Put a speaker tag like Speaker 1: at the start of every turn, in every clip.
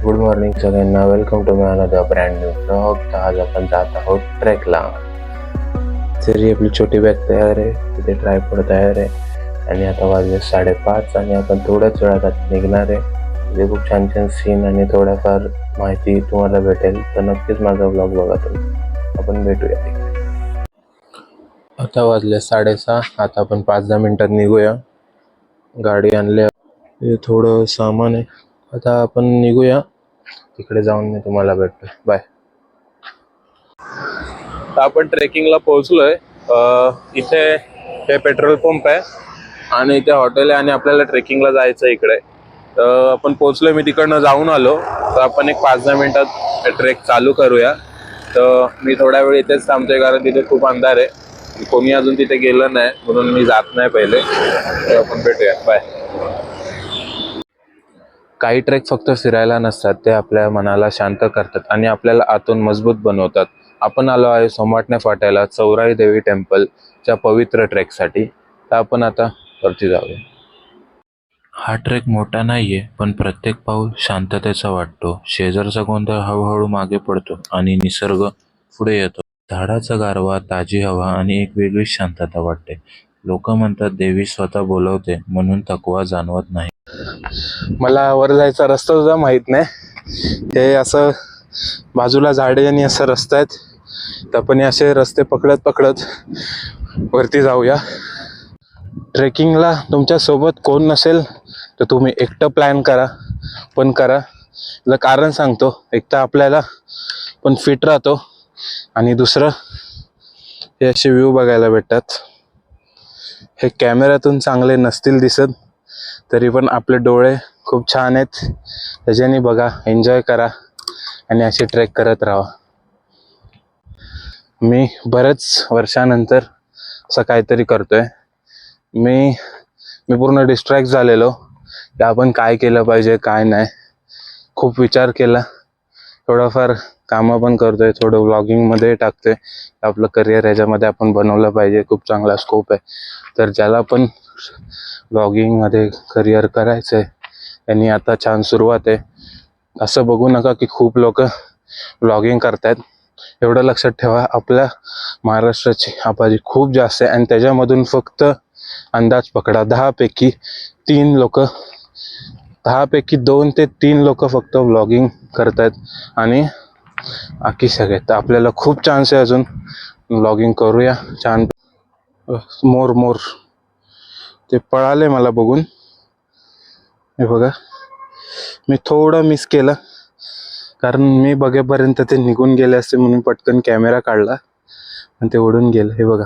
Speaker 1: Good morning सगळ्यांना. Welcome to my another brand new blog. तर आज आपण जात आहोत ट्रेकला. तरी आपली छोटी बॅग तयार आहे, तिथे ट्रायपॉड तयार आहे आणि आता वाजले 5:30 आणि आपण थोड्याच वेळात आता निघणार आहे. तिथे खूप छान छान सीन आणि थोड्याफार माहिती तुम्हाला भेटेल, तर नक्कीच माझा ब्लॉग बघा तुम्ही. आपण भेटूया. आता वाजले 6:30. आता आपण 5-10 मिनिटात निघूया. गाडी आणली, थोडं सामान आहे. आता आपण निघूया, तिकडे जाऊन मी तुम्हाला भेटतो. बाय. आपण ट्रेकिंगला पोहोचलोय. इथे हे पेट्रोल पंप आहे आणि इथे हॉटेल आहे आणि आपल्याला ट्रेकिंगला जायचं इकडे. तर आपण पोहोचलोय, मी तिकडनं जाऊन आलो. तर आपण एक 5-10 मिनिटात ट्रेक चालू करूया. तर मी थोड्या वेळ इथेच थांबतोय कारण तिथे खूप अंधार आहे, कोणी अजून तिथे गेलं नाही म्हणून मी जात नाही पहिले. तर आपण भेटूया. बाय. काही ट्रेक फक्त फिरायला नसतात, ते आपल्या मनाला शांत करतात आणि आपल्याला आतून मजबूत बनवतात. आपण आलो आहे सोमाटणे फाट्याला चौराई देवी टेम्पलच्या पवित्र ट्रेकसाठी. तर आपण आता वरती जाऊया. हा ट्रेक मोठा नाहीये, पण प्रत्येक पाऊल शांततेचा वाटतो. शेजारचा गोंधळ हळूहळू मागे पडतो आणि निसर्ग पुढे येतो. झाडाचा गारवा, ताजी हवा आणि एक वेगळी शांतता वाटते. लोक म्हणतात देवी स्वतः बोलवते, म्हणून थकवा जाणवत नाही. मला वर जायचा रस्ता सुद्धा माहित नाही. हे असं बाजूला झाडे आणि असं रस्ता आहेत, तर आपण असे रस्ते पकडत पकडत वरती जाऊया. ट्रेकिंगला तुमच्या सोबत कोण नसेल तर तुम्ही एकटं प्लॅन करा, पण करा. कारण सांगतो, एक तर आपल्याला पण फिट राहतो आणि दुसरं हे असे व्ह्यू बघायला भेटतात. हे कॅमेऱ्यातून चांगले नसतील दिसत, तरी पण आपले डोळे खूप छान आहेत, त्याच्याने बघा, एन्जॉय करा आणि असे ट्रेक करत राहा. मी बरेच वर्षानंतर असं काहीतरी करतोय. मी पूर्ण डिस्ट्रॅक्ट झालेलो की आपण काय केलं पाहिजे काय नाही. खूप विचार केला, थोडंफार कामं पण करतोय, थोडं व्लॉगिंगमध्ये टाकतोय. आपलं करिअर ह्याच्यामध्ये आपण बनवलं पाहिजे, खूप चांगला स्कोप आहे. तर ज्याला पण व्लॉगिंगमध्ये करिअर करायचं आहे त्यांनी आता छान सुरुवात आहे. असं बघू नका की खूप लोक व्लॉगिंग करतायत. एवढं लक्षात ठेवा, आपल्या महाराष्ट्राची आबादी खूप जास्त आहे आणि त्याच्यामधून फक्त अंदाज पकडा 10 पैकी 2 ते 3 लोक फक्त व्लॉगिंग करतायत आणि बाकी सगळे. तर आपल्याला खूप चान्स आहे अजून, व्लॉगिंग करूया छान. मोर ते पळाले मला बघून. हे बघा, मी थोडं मिस केलं कारण मी बघेपर्यंत ते निघून गेले असते म्हणून पटकन कॅमेरा काढला आणि ते उडून गेले. हे बघा,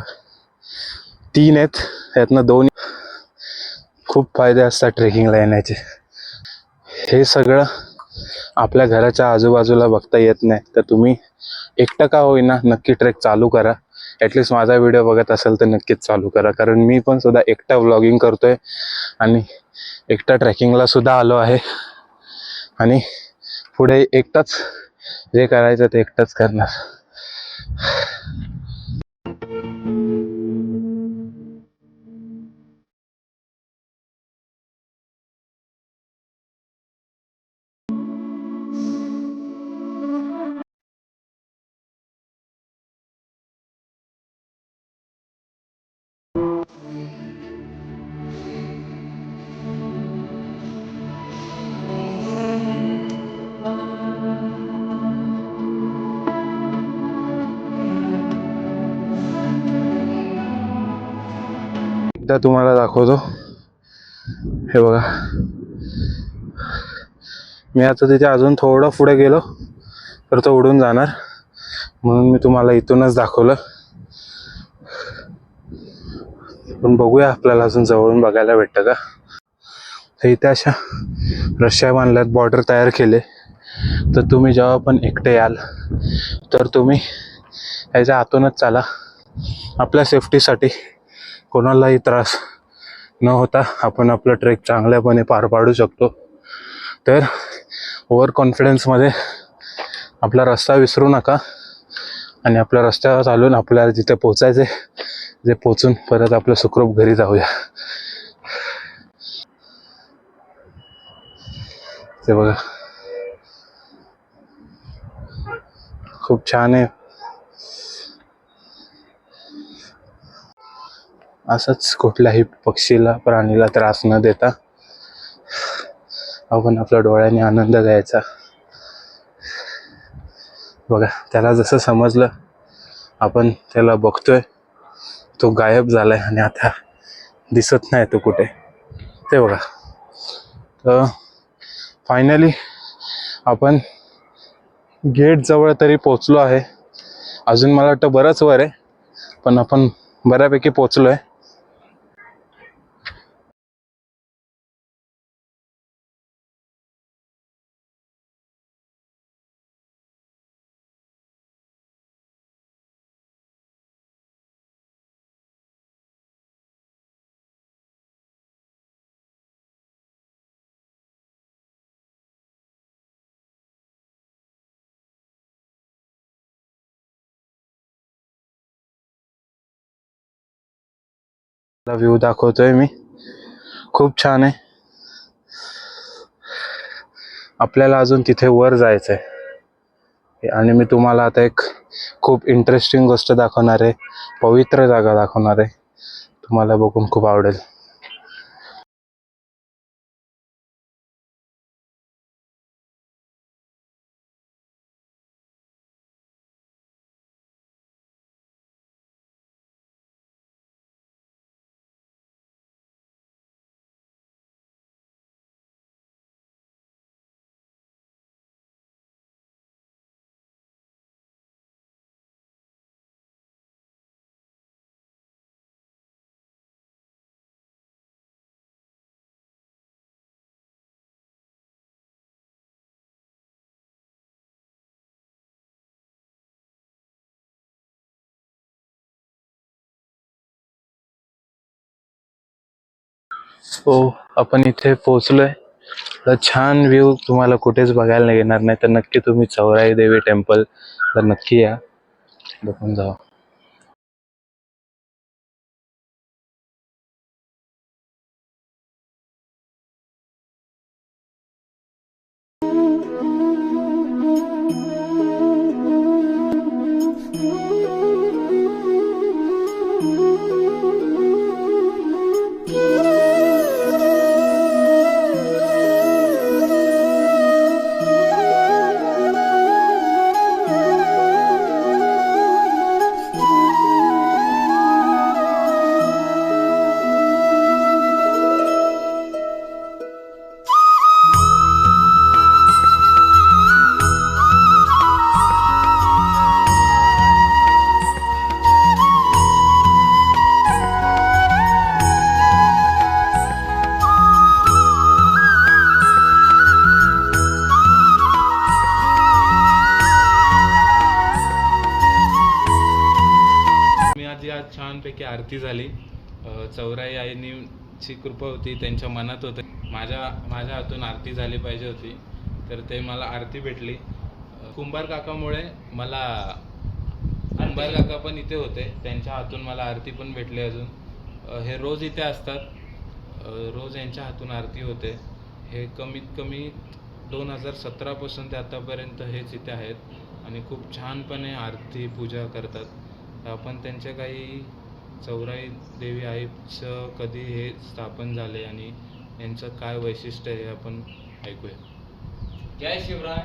Speaker 1: 3 आहेत, यातनं 2. खूप फायदे असतात ट्रेकिंगला येण्याचे. हे सगळं आपल्या घराच्या आजूबाजूला बघता येत नाही, तर तुम्ही एकटं का होईना नक्की ट्रेक चालू करा. ॲटलिस्ट माझा व्हिडिओ बघत असेल तर नक्कीच चालू करा, कारण मी पण सुद्धा एकटा व्लॉगिंग करतोय आणि एकटा ट्रेकिंगला सुद्धा आलो आहे आणि पुढे एकटाच जे करायचं ते एकटाच करणार. एकदा तुम्हाला दाखवतो. हे बघा, मी आता तिथे अजून थोडं पुढे गेलो तर तो उडून जाणार, म्हणून मी तुम्हाला इथूनच दाखवलं. पण बघूया आपल्याला अजून जवळून बघायला भेटतं का. इथे अशा रश्या बांधल्यात, बॉर्डर तयार केले. तर तुम्ही जेव्हा पण एकटे याल तर तुम्ही ह्याच्या आतूनच चाला. आपल्या सेफ्टीसाठी, कोणालाही त्रास न होता आपण आपलं ट्रेक चांगल्यापणे पार पाडू शकतो. तर ओव्हर कॉन्फिडन्समध्ये आपला रस्ता विसरू नका आणि आपल्या रस्त्यावर चालून आपल्याला जिथे पोचायचे जे पोचून परत आपलं सुखरूप घरी जाऊया. ते बघा, छान आहे. असंच कुठल्याही पक्षीला प्राणीला त्रास न देता आपण आपल्या डोळ्याने आनंद घ्यायचा. बघा, त्याला जसं समजलं आपण त्याला बघतोय, तो गायब झालाय आणि आता दिसत नाही तो कुठे. ते बघा. तर फायनली आपण गेट जवळ तरी पोचलो आहे. अजून मला वाटतं बरंच वर आहे, पण आपण बऱ्यापैकी पोचलोय. व्ह्यू दाखवतोय मी, खूप छान आहे. आपल्याला अजून तिथे वर जायचंय आणि मी तुम्हाला आता एक खूप इंटरेस्टिंग गोष्ट दाखवणार आहे. पवित्र जागा दाखवणार आहे, तुम्हाला बघून खूप आवडेल. हो, आपण इथे पोहोचलोय. तर छान व्ह्यू तुम्हाला कुठेच बघायला येणार नाही, तर नक्की तुम्ही चौराई देवी टेम्पल तर नक्की या, बघून जावा. आज छानपैकी आरती झाली. चौराई आईनीची कृपा होती, त्यांच्या मनात होतं माझ्या हातून आरती झाली पाहिजे होती, तर ते मला आरती भेटली. कुंभार काकामुळे मला कुंभार काका पण इथे होते, त्यांच्या हातून मला आरती पण भेटली. अजून हे रोज इथे असतात, रोज यांच्या हातून आरती होते. हे कमीत कमी 2017 पासून ते आतापर्यंत हेच इथे आहेत आणि खूप छानपणे आरती पूजा करतात. आपण त्यांच्या काही चौराई देवी आईचं कधी हे स्थापन झाले आणि यांचं काय वैशिष्ट्य आहे आपण ऐकूया.
Speaker 2: जय शिवराय,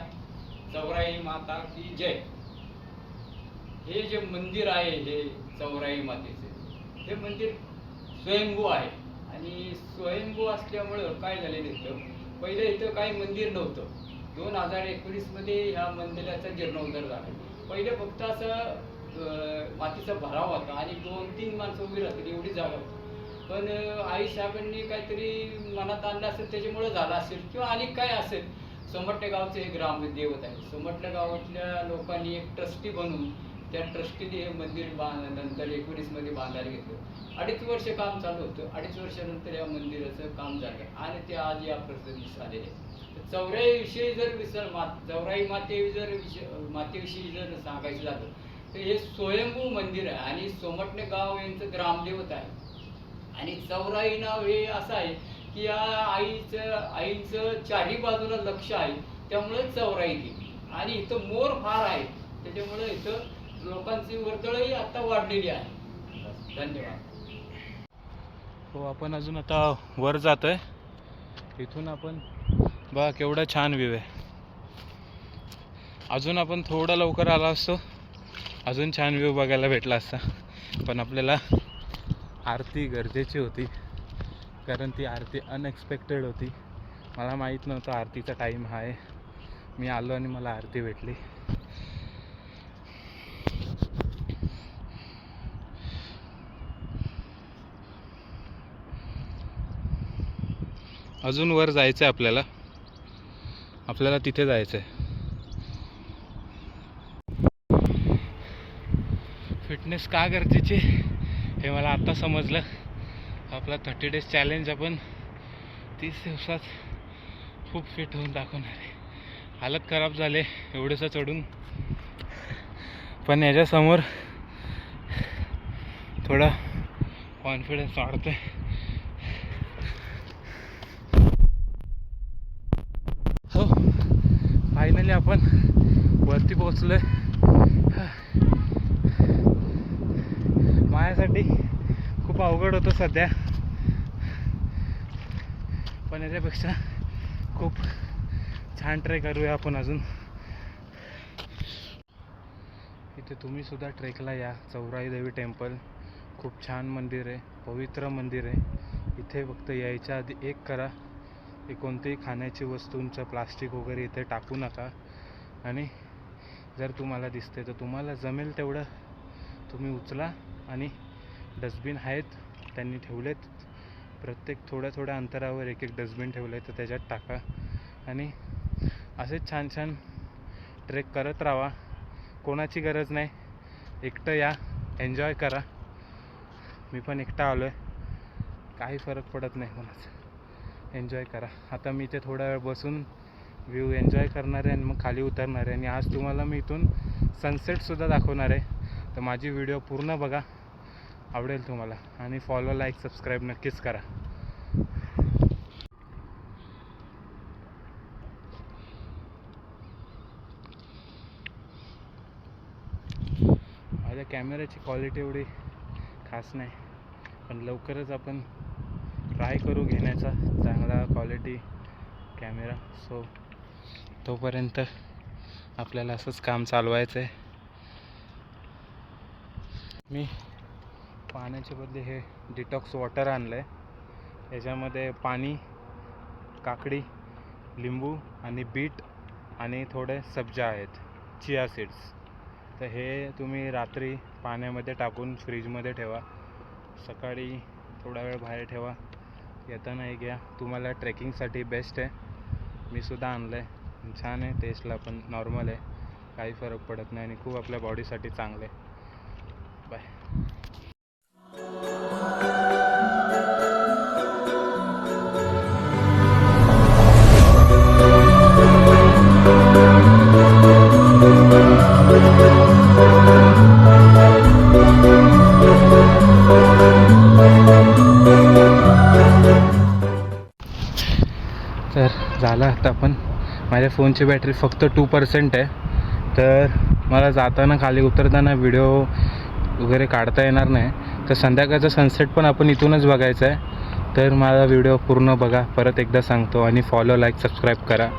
Speaker 2: चौराई माता की जय. हे जे मंदिर आहे, हे चौराई मातेचे हे मंदिर स्वयंभू आहे आणि स्वयंभू असल्यामुळं काय झालेलं इथं, पहिले इथं काही मंदिर नव्हतं. 2019 मध्ये ह्या मंदिराचा जीर्णोद्धार झाला. पहिले फक्त असं मातीचा भराव होता आणि 2-3 माणसं उभी राहतील एवढी जागा होती. पण आई साहेबांनी काहीतरी मनात आणलं असेल, त्याच्यामुळे झालं असेल किंवा आणि काय असेल. सोमटणे गावचे हे ग्रामदैवत आहे. सोमटणे गावातल्या लोकांनी एक ट्रस्टी बनवून त्या ट्रस्टीने हे मंदिर नंतर 19 मध्ये बांधायला घेतलं. 2.5 वर्ष काम चालू होतं. 2.5 वर्षानंतर या मंदिराचं काम झालं आणि ते आज या प्रसिद्धीस आलेले. चौराईविषयी जर चौराई मातेविषयी जर सांगायचं झालं तर हे स्वयंभू मंदिर आहे आणि सोमटणे गाव यांचं ग्रामदेवत आहे. आणि चौराई नाव हे असं आहे की या आईचं चारही बाजूला लक्ष आहे, त्यामुळे चौराई देवी. आणि इथं मोर फार आहे, त्याच्यामुळे इथं लोकांची वर्दळही आता वाढलेली आहे. धन्यवाद.
Speaker 1: हो, आपण अजून आता वर जात आहे. इथून आपण बघा केवढा छान व्ह्यू आहे. अजून आपण थोडा लवकर आला असतो, अजून छान व्ह्यू बघायला भेटला असता. पण आपल्याला आरती गरजेची होती, कारण ती आरती अनएक्सपेक्टेड होती. मला माहीत नव्हतं आरतीचा टाईम हा आहे. मी आलो आणि मला आरती भेटली. अजून वर जायचं आहे आपल्याला तिथे जायचं आहे. फिटनेस का गरजेची हे मला आत्ता समजलं. आपला 30 डेज चॅलेंज आपण 30 दिवसात खूप फिट होऊन दाखवणार आहे. हालत खराब झाले एवढंसं चढून, पण याच्यासमोर थोडा कॉन्फिडन्स वाढतोय. हो, फायनली आपण वरती पोहोचलोय. माझ्यासाठी खूप अवघड होतं सध्या, पण याच्यापेक्षा खूप छान ट्रेक करूया आपण अजून. इथे तुम्ही सुद्धा ट्रेकला या. चौराई देवी टेम्पल खूप छान मंदिर आहे, पवित्र मंदिर आहे. इथे फक्त यायच्या आधी एक करा, कोणत्याही खाण्याची वस्तूंचं प्लास्टिक वगैरे इथे टाकू नका. आणि जर तुम्हाला दिसते तर तुम्हाला जमेल तेवढं तुम्ही उचला. आणि डस्टबिन आहेत त्यांनी ठेवलेत, प्रत्येक थोड्या अंतरावर एक डस्टबिन ठेवलं आहे, तर त्याच्यात टाका. आणि असेच छान छान ट्रेक करत राहा. कोणाची गरज नाही, एकटं या, एन्जॉय करा. मी पण एकटा आलो आहे, काही फरक पडत नाही कोणाचं. एन्जॉय करा. आता मी इथे थोडा वेळ बसून व्ह्यू एन्जॉय करणार आहे आणि मग खाली उतरणार आहे. आणि आज तुम्हाला मी इथून सनसेटसुद्धा दाखवणार आहे. तर माझी व्हिडिओ पूर्ण बघा, आवडेल तुम्हाला. आणि फॉलो, लाईक, सबस्क्राईब नक्कीच करा. माझ्या कॅमेऱ्याची क्वालिटी एवढी खास नाही, पण लवकरच आपण ट्राय करू घेण्याचा चांगला क्वालिटी कॅमेरा. सो तोपर्यंत आपल्याला असंच काम चालवायचं आहे. मी पाण्याच्या बदले हे डिटॉक्स वॉटर आणलं आहे. याच्यामध्ये पाणी, काकडी, लिंबू आणि बीट आणि थोडे सब्जा आहेत, चिया सीड्स. तर हे तुम्ही रात्री पाण्यामध्ये टाकून फ्रीजमध्ये ठेवा, सकाळी थोडा वेळ बाहेर ठेवा, येताना एक घ्या. तुम्हाला ट्रेकिंगसाठी बेस्ट आहे. मी सुद्धा आणलं आहे, छान आहे टेस्टला, पण नॉर्मल आहे, काही फरक पडत नाही आणि खूप आपल्या बॉडीसाठी चांगलं आहे. बाय. तर झालं आता. पण माझ्या फोनची बॅटरी फक्त 2% आहे, तर मला जाताना खाली उतरताना व्हिडिओ वगैरे काढता येणार नाही. तर संध्याकाळचा सनसेट पण आपण इथूनच बघायचा आहे. तर माझा व्हिडिओ पूर्ण बघा, परत एकदा सांगतो. आणि फॉलो, लाईक, सबस्क्राईब करा.